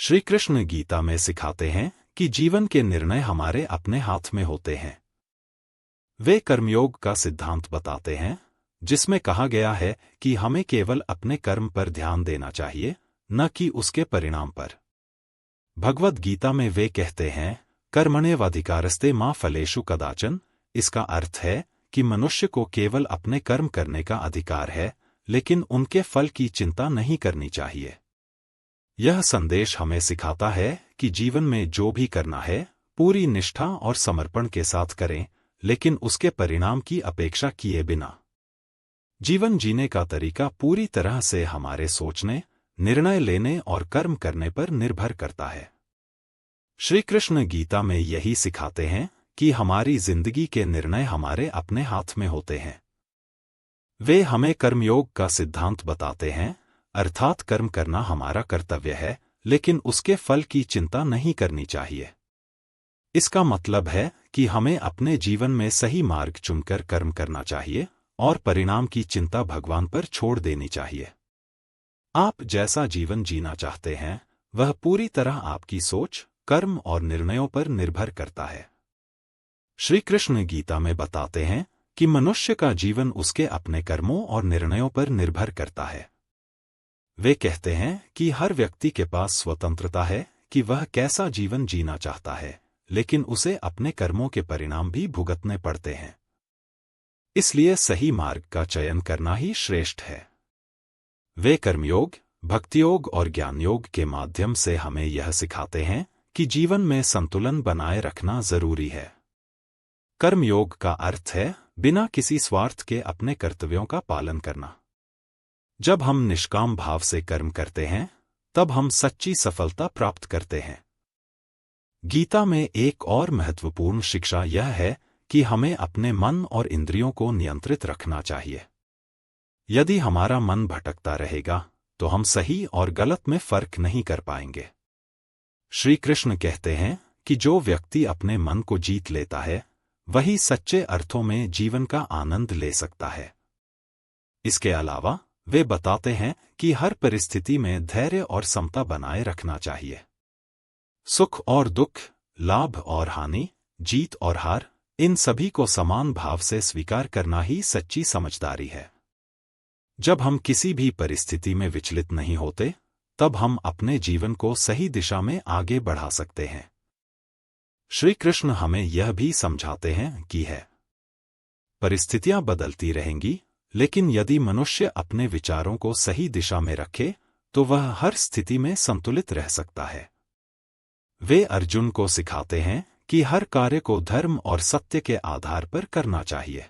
श्री कृष्ण गीता में सिखाते हैं कि जीवन के निर्णय हमारे अपने हाथ में होते हैं। वे कर्मयोग का सिद्धांत बताते हैं, जिसमें कहा गया है कि हमें केवल अपने कर्म पर ध्यान देना चाहिए, न कि उसके परिणाम पर। भगवद गीता में वे कहते हैं, कर्मण्येवाधिकारस्ते मा फलेषु कदाचन। इसका अर्थ है कि मनुष्य को केवल अपने कर्म करने का अधिकार है, लेकिन उनके फल की चिंता नहीं करनी चाहिए। यह संदेश हमें सिखाता है कि जीवन में जो भी करना है, पूरी निष्ठा और समर्पण के साथ करें, लेकिन उसके परिणाम की अपेक्षा किए बिना। जीवन जीने का तरीका पूरी तरह से हमारे सोचने, निर्णय लेने और कर्म करने पर निर्भर करता है। श्री कृष्ण गीता में यही सिखाते हैं कि हमारी जिंदगी के निर्णय हमारे अपने हाथ में होते हैं। वे हमें कर्मयोग का सिद्धांत बताते हैं, अर्थात कर्म करना हमारा कर्तव्य है, लेकिन उसके फल की चिंता नहीं करनी चाहिए। इसका मतलब है कि हमें अपने जीवन में सही मार्ग चुनकर कर्म करना चाहिए और परिणाम की चिंता भगवान पर छोड़ देनी चाहिए। आप जैसा जीवन जीना चाहते हैं, वह पूरी तरह आपकी सोच, कर्म और निर्णयों पर निर्भर करता है। श्री कृष्ण गीता में बताते हैं कि मनुष्य का जीवन उसके अपने कर्मों और निर्णयों पर निर्भर करता है। वे कहते हैं कि हर व्यक्ति के पास स्वतंत्रता है कि वह कैसा जीवन जीना चाहता है, लेकिन उसे अपने कर्मों के परिणाम भी भुगतने पड़ते हैं। इसलिए सही मार्ग का चयन करना ही श्रेष्ठ है। वे कर्मयोग, भक्तियोग और ज्ञानयोग के माध्यम से हमें यह सिखाते हैं कि जीवन में संतुलन बनाए रखना जरूरी है। कर्मयोग का अर्थ है बिना किसी स्वार्थ के अपने कर्तव्यों का पालन करना। जब हम निष्काम भाव से कर्म करते हैं, तब हम सच्ची सफलता प्राप्त करते हैं। गीता में एक और महत्वपूर्ण शिक्षा यह है कि हमें अपने मन और इंद्रियों को नियंत्रित रखना चाहिए। यदि हमारा मन भटकता रहेगा, तो हम सही और गलत में फर्क नहीं कर पाएंगे। श्री कृष्ण कहते हैं कि जो व्यक्ति अपने मन को जीत लेता है, वही सच्चे अर्थों में जीवन का आनंद ले सकता है। इसके अलावा वे बताते हैं कि हर परिस्थिति में धैर्य और समता बनाए रखना चाहिए। सुख और दुख, लाभ और हानि, जीत और हार, इन सभी को समान भाव से स्वीकार करना ही सच्ची समझदारी है। जब हम किसी भी परिस्थिति में विचलित नहीं होते, तब हम अपने जीवन को सही दिशा में आगे बढ़ा सकते हैं। श्री कृष्ण हमें यह भी समझाते हैं कि परिस्थितियां बदलती रहेंगी, लेकिन यदि मनुष्य अपने विचारों को सही दिशा में रखे, तो वह हर स्थिति में संतुलित रह सकता है। वे अर्जुन को सिखाते हैं कि हर कार्य को धर्म और सत्य के आधार पर करना चाहिए।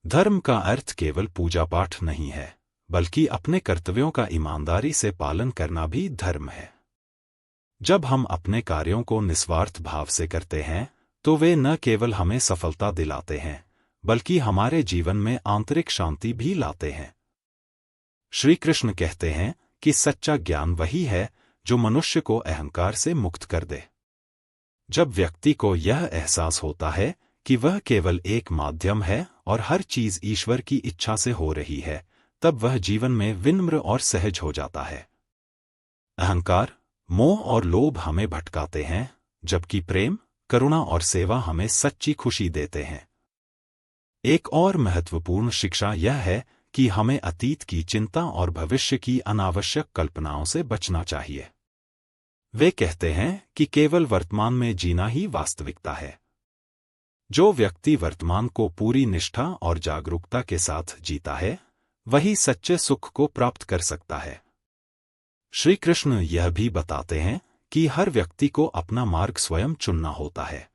धर्म का अर्थ केवल पूजा पाठ नहीं है, बल्कि अपने कर्तव्यों का ईमानदारी से पालन करना भी धर्म है। जब हम अपने कार्यों को निस्वार्थ भाव से करते हैं, तो वे न केवल हमें सफलता दिलाते हैं, बल्कि हमारे जीवन में आंतरिक शांति भी लाते हैं। श्री कृष्ण कहते हैं कि सच्चा ज्ञान वही है जो मनुष्य को अहंकार से मुक्त कर दे। जब व्यक्ति को यह एहसास होता है कि वह केवल एक माध्यम है और हर चीज ईश्वर की इच्छा से हो रही है, तब वह जीवन में विनम्र और सहज हो जाता है। अहंकार, मोह और लोभ हमें भटकाते हैं, जबकि प्रेम, करुणा और सेवा हमें सच्ची खुशी देते हैं। एक और महत्वपूर्ण शिक्षा यह है कि हमें अतीत की चिंता और भविष्य की अनावश्यक कल्पनाओं से बचना चाहिए। वे कहते हैं कि केवल वर्तमान में जीना ही वास्तविकता है। जो व्यक्ति वर्तमान को पूरी निष्ठा और जागरूकता के साथ जीता है, वही सच्चे सुख को प्राप्त कर सकता है। श्री कृष्ण यह भी बताते हैं कि हर व्यक्ति को अपना मार्ग स्वयं चुनना होता है।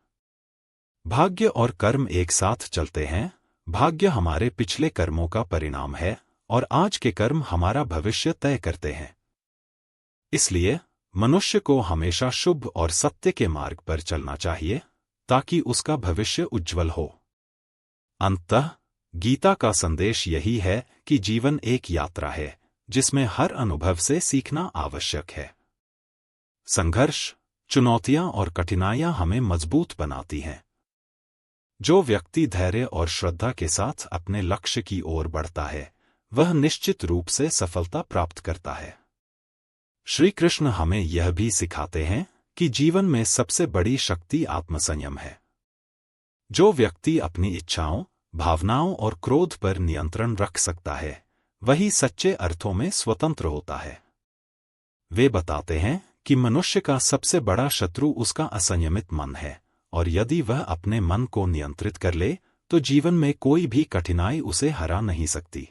भाग्य और कर्म एक साथ चलते हैं। भाग्य हमारे पिछले कर्मों का परिणाम है और आज के कर्म हमारा भविष्य तय करते हैं। इसलिए मनुष्य को हमेशा शुभ और सत्य के मार्ग पर चलना चाहिए, ताकि उसका भविष्य उज्जवल हो। अंततः गीता का संदेश यही है कि जीवन एक यात्रा है, जिसमें हर अनुभव से सीखना आवश्यक है। संघर्ष, चुनौतियां और कठिनाइयां हमें मजबूत बनाती हैं। जो व्यक्ति धैर्य और श्रद्धा के साथ अपने लक्ष्य की ओर बढ़ता है, वह निश्चित रूप से सफलता प्राप्त करता है। श्री कृष्ण हमें यह भी सिखाते हैं कि जीवन में सबसे बड़ी शक्ति आत्मसंयम है। जो व्यक्ति अपनी इच्छाओं, भावनाओं और क्रोध पर नियंत्रण रख सकता है, वही सच्चे अर्थों में स्वतंत्र होता है। वे बताते हैं कि मनुष्य का सबसे बड़ा शत्रु उसका असंयमित मन है, और यदि वह अपने मन को नियंत्रित कर ले तो जीवन में कोई भी कठिनाई उसे हरा नहीं सकती।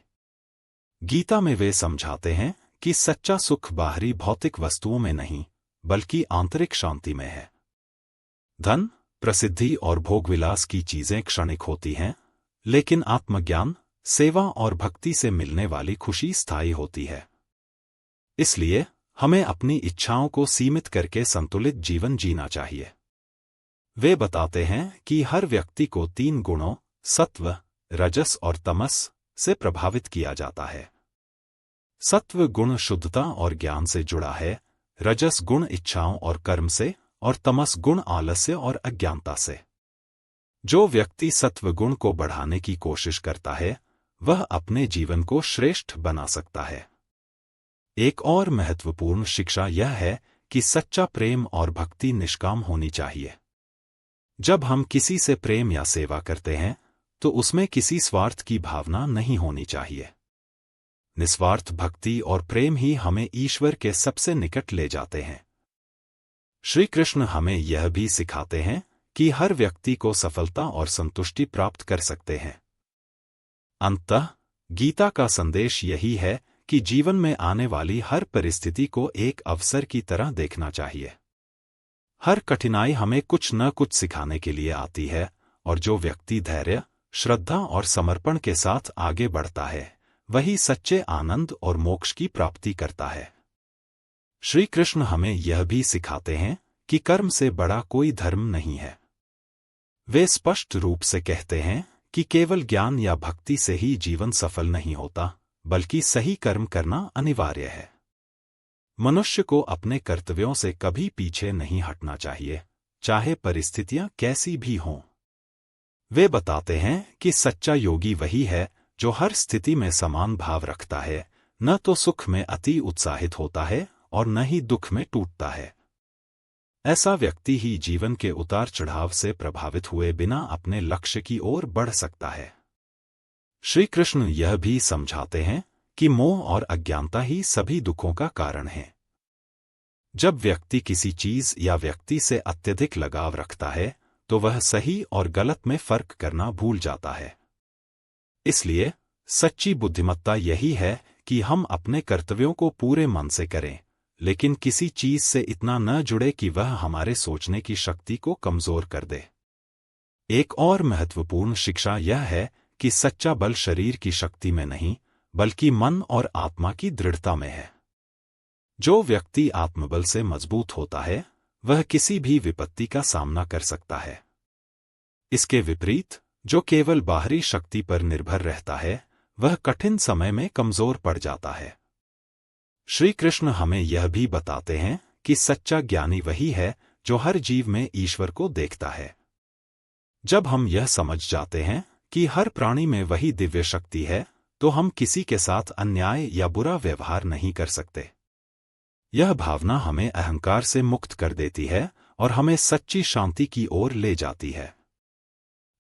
गीता में वे समझाते हैं कि सच्चा सुख बाहरी भौतिक वस्तुओं में नहीं, बल्कि आंतरिक शांति में है। धन, प्रसिद्धि और भोगविलास की चीजें क्षणिक होती हैं, लेकिन आत्मज्ञान, सेवा और भक्ति से मिलने वाली खुशी स्थायी होती है। इसलिए हमें अपनी इच्छाओं को सीमित करके संतुलित जीवन जीना चाहिए। वे बताते हैं कि हर व्यक्ति को 3 गुणों सत्व, रजस और तमस से प्रभावित किया जाता है। सत्व गुण शुद्धता और ज्ञान से जुड़ा है, रजस गुण इच्छाओं और कर्म से, और तमस गुण आलस्य और अज्ञानता से। जो व्यक्ति सत्व गुण को बढ़ाने की कोशिश करता है, वह अपने जीवन को श्रेष्ठ बना सकता है। एक और महत्वपूर्ण शिक्षा यह है कि सच्चा प्रेम और भक्ति निष्काम होनी चाहिए। जब हम किसी से प्रेम या सेवा करते हैं, तो उसमें किसी स्वार्थ की भावना नहीं होनी चाहिए। निस्वार्थ भक्ति और प्रेम ही हमें ईश्वर के सबसे निकट ले जाते हैं। श्री कृष्ण हमें यह भी सिखाते हैं कि हर व्यक्ति को सफलता और संतुष्टि प्राप्त कर सकते हैं। अंततः गीता का संदेश यही है कि जीवन में आने वाली हर परिस्थिति को एक अवसर की तरह देखना चाहिए। हर कठिनाई हमें कुछ न कुछ सिखाने के लिए आती है, और जो व्यक्ति धैर्य, श्रद्धा और समर्पण के साथ आगे बढ़ता है, वही सच्चे आनंद और मोक्ष की प्राप्ति करता है। श्री कृष्ण हमें यह भी सिखाते हैं कि कर्म से बड़ा कोई धर्म नहीं है। वे स्पष्ट रूप से कहते हैं कि केवल ज्ञान या भक्ति से ही जीवन सफल नहीं होता, बल्कि सही कर्म करना अनिवार्य है। मनुष्य को अपने कर्तव्यों से कभी पीछे नहीं हटना चाहिए, चाहे परिस्थितियां कैसी भी हों। वे बताते हैं कि सच्चा योगी वही है जो हर स्थिति में समान भाव रखता है, न तो सुख में अति उत्साहित होता है और न ही दुख में टूटता है। ऐसा व्यक्ति ही जीवन के उतार चढ़ाव से प्रभावित हुए बिना अपने लक्ष्य की ओर बढ़ सकता है। श्री कृष्ण यह भी समझाते हैं कि मोह और अज्ञानता ही सभी दुखों का कारण है। जब व्यक्ति किसी चीज या व्यक्ति से अत्यधिक लगाव रखता है, तो वह सही और गलत में फर्क करना भूल जाता है। इसलिए सच्ची बुद्धिमत्ता यही है कि हम अपने कर्तव्यों को पूरे मन से करें, लेकिन किसी चीज से इतना न जुड़े कि वह हमारे सोचने की शक्ति को कमजोर कर दे। एक और महत्वपूर्ण शिक्षा यह है कि सच्चा बल शरीर की शक्ति में नहीं, बल्कि मन और आत्मा की दृढ़ता में है। जो व्यक्ति आत्मबल से मजबूत होता है, वह किसी भी विपत्ति का सामना कर सकता है। इसके विपरीत जो केवल बाहरी शक्ति पर निर्भर रहता है, वह कठिन समय में कमजोर पड़ जाता है। श्री कृष्ण हमें यह भी बताते हैं कि सच्चा ज्ञानी वही है जो हर जीव में ईश्वर को देखता है। जब हम यह समझ जाते हैं कि हर प्राणी में वही दिव्य शक्ति है, तो हम किसी के साथ अन्याय या बुरा व्यवहार नहीं कर सकते। यह भावना हमें अहंकार से मुक्त कर देती है और हमें सच्ची शांति की ओर ले जाती है।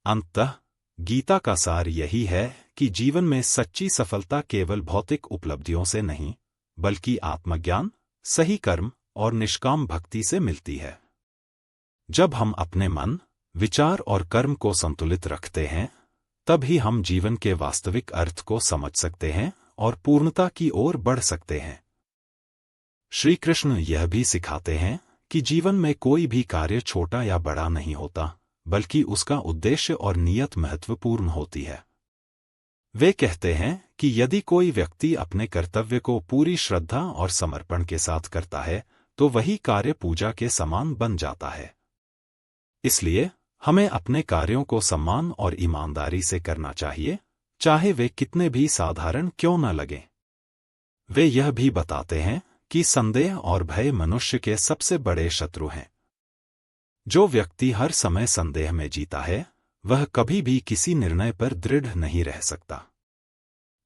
अंततः गीता का सार यही है कि जीवन में सच्ची सफलता केवल भौतिक उपलब्धियों से नहीं, बल्कि आत्मज्ञान, सही कर्म और निष्काम भक्ति से मिलती है। जब हम अपने मन, विचार और कर्म को संतुलित रखते हैं, तब ही हम जीवन के वास्तविक अर्थ को समझ सकते हैं और पूर्णता की ओर बढ़ सकते हैं। श्री कृष्ण यह भी सिखाते हैं कि जीवन में कोई भी कार्य छोटा या बड़ा नहीं होता, बल्कि उसका उद्देश्य और नियत महत्वपूर्ण होती है। वे कहते हैं कि यदि कोई व्यक्ति अपने कर्तव्य को पूरी श्रद्धा और समर्पण के साथ करता है, तो वही कार्य पूजा के समान बन जाता है। इसलिए हमें अपने कार्यों को सम्मान और ईमानदारी से करना चाहिए, चाहे वे कितने भी साधारण क्यों न लगें। वे यह भी बताते हैं कि संदेह और भय मनुष्य के सबसे बड़े शत्रु हैं। जो व्यक्ति हर समय संदेह में जीता है, वह कभी भी किसी निर्णय पर दृढ़ नहीं रह सकता।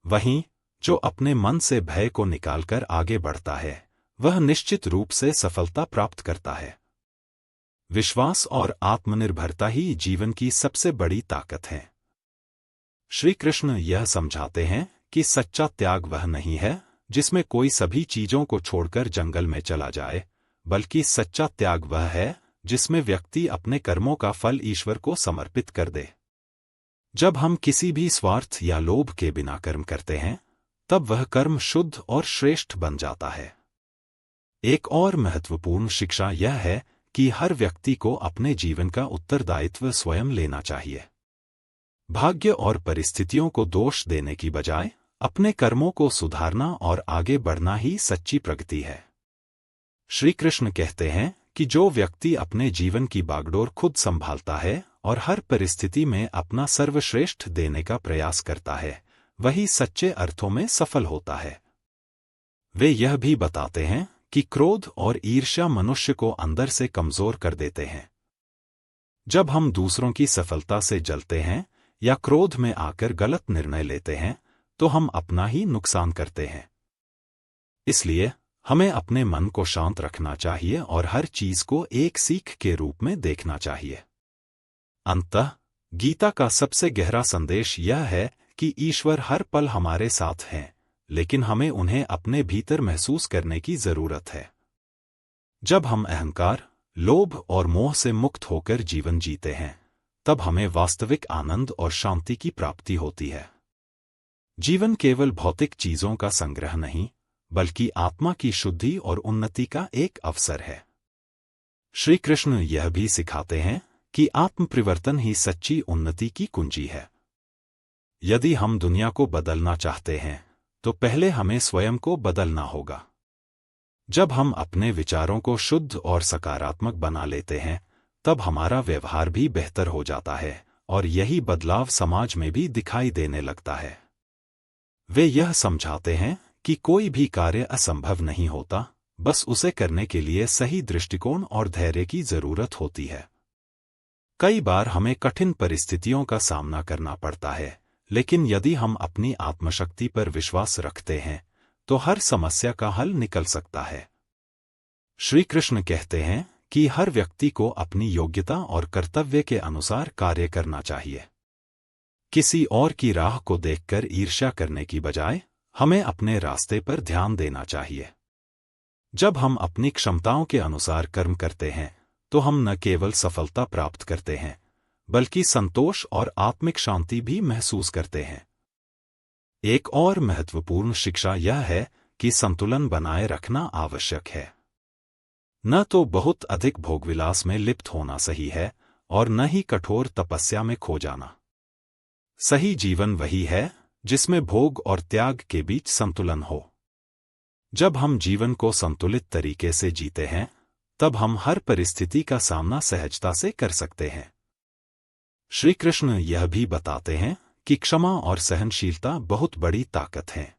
वहीं जो अपने मन से भय को निकालकर आगे बढ़ता है, वह निश्चित रूप से सफलता प्राप्त करता है। विश्वास और आत्मनिर्भरता ही जीवन की सबसे बड़ी ताकत है। श्री कृष्ण यह समझाते हैं कि सच्चा त्याग वह नहीं है जिसमें कोई सभी चीजों को छोड़कर जंगल में चला जाए, बल्कि सच्चा त्याग वह है जिसमें व्यक्ति अपने कर्मों का फल ईश्वर को समर्पित कर दे। जब हम किसी भी स्वार्थ या लोभ के बिना कर्म करते हैं, तब वह कर्म शुद्ध और श्रेष्ठ बन जाता है। एक और महत्वपूर्ण शिक्षा यह है कि हर व्यक्ति को अपने जीवन का उत्तरदायित्व स्वयं लेना चाहिए। भाग्य और परिस्थितियों को दोष देने की बजाय अपने कर्मों को सुधारना और आगे बढ़ना ही सच्ची प्रगति है। श्री कृष्ण कहते हैं कि जो व्यक्ति अपने जीवन की बागडोर खुद संभालता है और हर परिस्थिति में अपना सर्वश्रेष्ठ देने का प्रयास करता है, वही सच्चे अर्थों में सफल होता है। वे यह भी बताते हैं कि क्रोध और ईर्ष्या मनुष्य को अंदर से कमजोर कर देते हैं। जब हम दूसरों की सफलता से जलते हैं या क्रोध में आकर गलत निर्णय लेते हैं, तो हम अपना ही नुकसान करते हैं। इसलिए हमें अपने मन को शांत रखना चाहिए और हर चीज को एक सीख के रूप में देखना चाहिए। अंततः गीता का सबसे गहरा संदेश यह है कि ईश्वर हर पल हमारे साथ हैं, लेकिन हमें उन्हें अपने भीतर महसूस करने की जरूरत है। जब हम अहंकार, लोभ और मोह से मुक्त होकर जीवन जीते हैं, तब हमें वास्तविक आनंद और शांति की प्राप्ति होती है। जीवन केवल भौतिक चीजों का संग्रह नहीं, बल्कि आत्मा की शुद्धि और उन्नति का एक अवसर है। श्री कृष्ण यह भी सिखाते हैं कि आत्म परिवर्तन ही सच्ची उन्नति की कुंजी है। यदि हम दुनिया को बदलना चाहते हैं, तो पहले हमें स्वयं को बदलना होगा। जब हम अपने विचारों को शुद्ध और सकारात्मक बना लेते हैं, तब हमारा व्यवहार भी बेहतर हो जाता है और यही बदलाव समाज में भी दिखाई देने लगता है। वे यह समझाते हैं कि कोई भी कार्य असंभव नहीं होता, बस उसे करने के लिए सही दृष्टिकोण और धैर्य की जरूरत होती है। कई बार हमें कठिन परिस्थितियों का सामना करना पड़ता है, लेकिन यदि हम अपनी आत्मशक्ति पर विश्वास रखते हैं, तो हर समस्या का हल निकल सकता है। श्री कृष्ण कहते हैं कि हर व्यक्ति को अपनी योग्यता और कर्तव्य के अनुसार कार्य करना चाहिए। किसी और की राह को देखकर ईर्ष्या करने की बजाय हमें अपने रास्ते पर ध्यान देना चाहिए। जब हम अपनी क्षमताओं के अनुसार कर्म करते हैं, तो हम न केवल सफलता प्राप्त करते हैं, बल्कि संतोष और आत्मिक शांति भी महसूस करते हैं। एक और महत्वपूर्ण शिक्षा यह है कि संतुलन बनाए रखना आवश्यक है। न तो बहुत अधिक भोगविलास में लिप्त होना सही है और न ही कठोर तपस्या में खो जाना। सही जीवन वही है जिसमें भोग और त्याग के बीच संतुलन हो। जब हम जीवन को संतुलित तरीके से जीते हैं, तब हम हर परिस्थिति का सामना सहजता से कर सकते हैं। श्री कृष्ण यह भी बताते हैं कि क्षमा और सहनशीलता बहुत बड़ी ताकत है।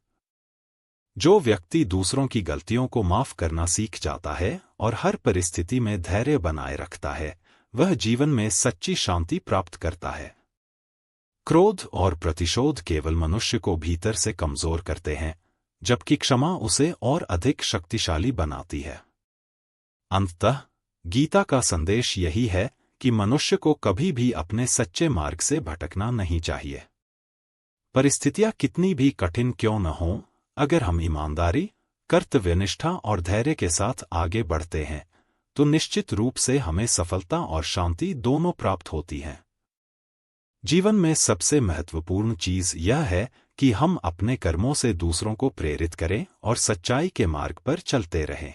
जो व्यक्ति दूसरों की गलतियों को माफ करना सीख जाता है और हर परिस्थिति में धैर्य बनाए रखता है, वह जीवन में सच्ची शांति प्राप्त करता है। क्रोध और प्रतिशोध केवल मनुष्य को भीतर से कमजोर करते हैं, जबकि क्षमा उसे और अधिक शक्तिशाली बनाती है। अंततः गीता का संदेश यही है कि मनुष्य को कभी भी अपने सच्चे मार्ग से भटकना नहीं चाहिए। परिस्थितियां कितनी भी कठिन क्यों न हों, अगर हम ईमानदारी, कर्तव्यनिष्ठा और धैर्य के साथ आगे बढ़ते हैं, तो निश्चित रूप से हमें सफलता और शांति दोनों प्राप्त होती हैं। जीवन में सबसे महत्वपूर्ण चीज यह है कि हम अपने कर्मों से दूसरों को प्रेरित करें और सच्चाई के मार्ग पर चलते रहें।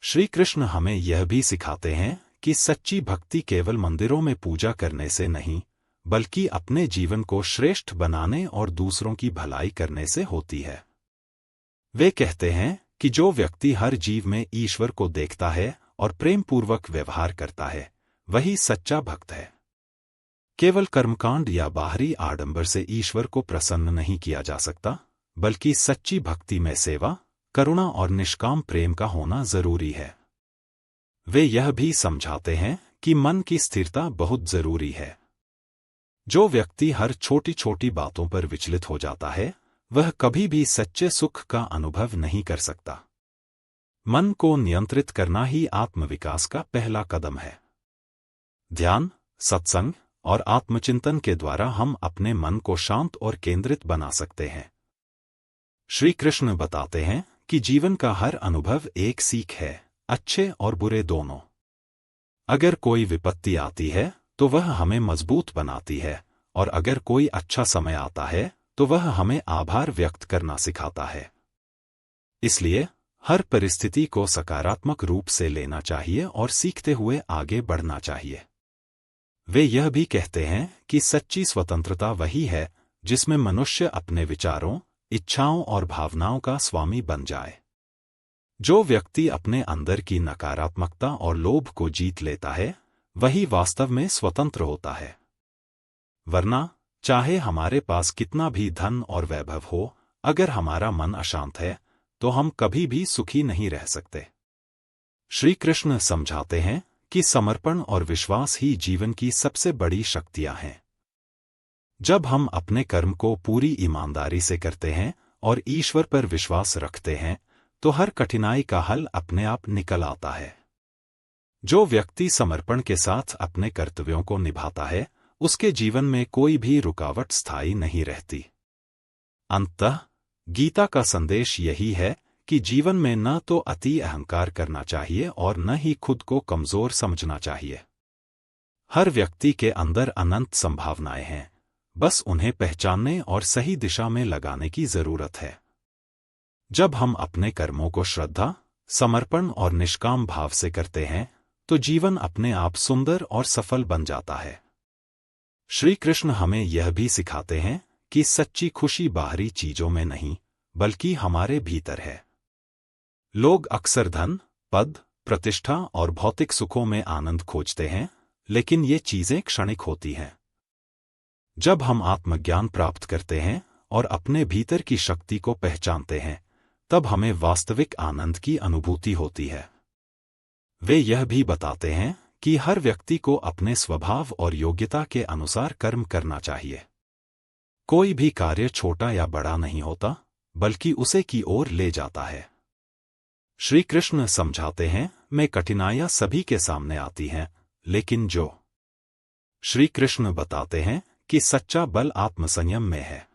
श्री कृष्ण हमें यह भी सिखाते हैं कि सच्ची भक्ति केवल मंदिरों में पूजा करने से नहीं, बल्कि अपने जीवन को श्रेष्ठ बनाने और दूसरों की भलाई करने से होती है। वे कहते हैं कि जो व्यक्ति हर जीव में ईश्वर को देखता है और प्रेमपूर्वक व्यवहार करता है, वही सच्चा भक्त है। केवल कर्मकांड या बाहरी आडंबर से ईश्वर को प्रसन्न नहीं किया जा सकता, बल्कि सच्ची भक्ति में सेवा, करुणा और निष्काम प्रेम का होना जरूरी है। वे यह भी समझाते हैं कि मन की स्थिरता बहुत जरूरी है। जो व्यक्ति हर छोटी छोटी बातों पर विचलित हो जाता है, वह कभी भी सच्चे सुख का अनुभव नहीं कर सकता। मन को नियंत्रित करना ही आत्मविकास का पहला कदम है। ध्यान, सत्संग और आत्मचिंतन के द्वारा हम अपने मन को शांत और केंद्रित बना सकते हैं। श्री कृष्ण बताते हैं कि जीवन का हर अनुभव एक सीख है, अच्छे और बुरे दोनों। अगर कोई विपत्ति आती है तो वह हमें मजबूत बनाती है, और अगर कोई अच्छा समय आता है तो वह हमें आभार व्यक्त करना सिखाता है। इसलिए हर परिस्थिति को सकारात्मक रूप से लेना चाहिए और सीखते हुए आगे बढ़ना चाहिए। वे यह भी कहते हैं कि सच्ची स्वतंत्रता वही है जिसमें मनुष्य अपने विचारों, इच्छाओं और भावनाओं का स्वामी बन जाए। जो व्यक्ति अपने अंदर की नकारात्मकता और लोभ को जीत लेता है, वही वास्तव में स्वतंत्र होता है। वरना चाहे हमारे पास कितना भी धन और वैभव हो, अगर हमारा मन अशांत है तो हम कभी भी सुखी नहीं रह सकते। श्री कृष्ण समझाते हैं कि समर्पण और विश्वास ही जीवन की सबसे बड़ी शक्तियां हैं। जब हम अपने कर्म को पूरी ईमानदारी से करते हैं और ईश्वर पर विश्वास रखते हैं, तो हर कठिनाई का हल अपने आप निकल आता है। जो व्यक्ति समर्पण के साथ अपने कर्तव्यों को निभाता है, उसके जीवन में कोई भी रुकावट स्थायी नहीं रहती। अंततः गीता का संदेश यही है कि जीवन में न तो अति अहंकार करना चाहिए और न ही खुद को कमजोर समझना चाहिए। हर व्यक्ति के अंदर अनंत संभावनाएं हैं, बस उन्हें पहचानने और सही दिशा में लगाने की जरूरत है। जब हम अपने कर्मों को श्रद्धा, समर्पण और निष्काम भाव से करते हैं, तो जीवन अपने आप सुंदर और सफल बन जाता है। श्री कृष्ण हमें यह भी सिखाते हैं कि सच्ची खुशी बाहरी चीजों में नहीं, बल्कि हमारे भीतर है। लोग अक्सर धन, पद, प्रतिष्ठा और भौतिक सुखों में आनंद खोजते हैं, लेकिन ये चीजें क्षणिक होती हैं। जब हम आत्मज्ञान प्राप्त करते हैं और अपने भीतर की शक्ति को पहचानते हैं, तब हमें वास्तविक आनंद की अनुभूति होती है। वे यह भी बताते हैं कि हर व्यक्ति को अपने स्वभाव और योग्यता के अनुसार कर्म करना चाहिए। कोई भी कार्य छोटा या बड़ा नहीं होता, बल्कि उसे की ओर ले जाता है। श्री कृष्ण समझाते हैं, में कठिनाइयां सभी के सामने आती हैं, लेकिन श्री कृष्ण बताते हैं कि सच्चा बल आत्मसंयम में है।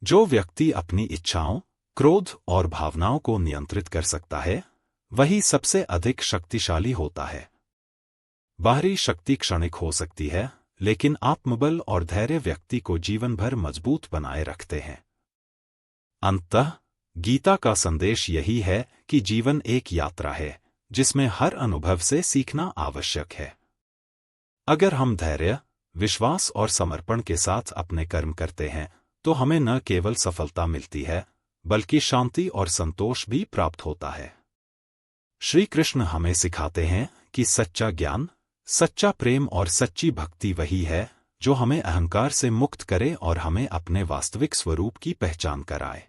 जो व्यक्ति अपनी इच्छाओं, क्रोध और भावनाओं को नियंत्रित कर सकता है, वही सबसे अधिक शक्तिशाली होता है। बाहरी शक्ति क्षणिक हो सकती है, लेकिन आत्मबल और धैर्य व्यक्ति को जीवन भर मजबूत बनाए रखते हैं। अंततः गीता का संदेश यही है कि जीवन एक यात्रा है, जिसमें हर अनुभव से सीखना आवश्यक है। अगर हम धैर्य, विश्वास और समर्पण के साथ अपने कर्म करते हैं, तो हमें न केवल सफलता मिलती है, बल्कि शांति और संतोष भी प्राप्त होता है। श्री कृष्ण हमें सिखाते हैं कि सच्चा ज्ञान, सच्चा प्रेम और सच्ची भक्ति वही है जो हमें अहंकार से मुक्त करे और हमें अपने वास्तविक स्वरूप की पहचान कराए।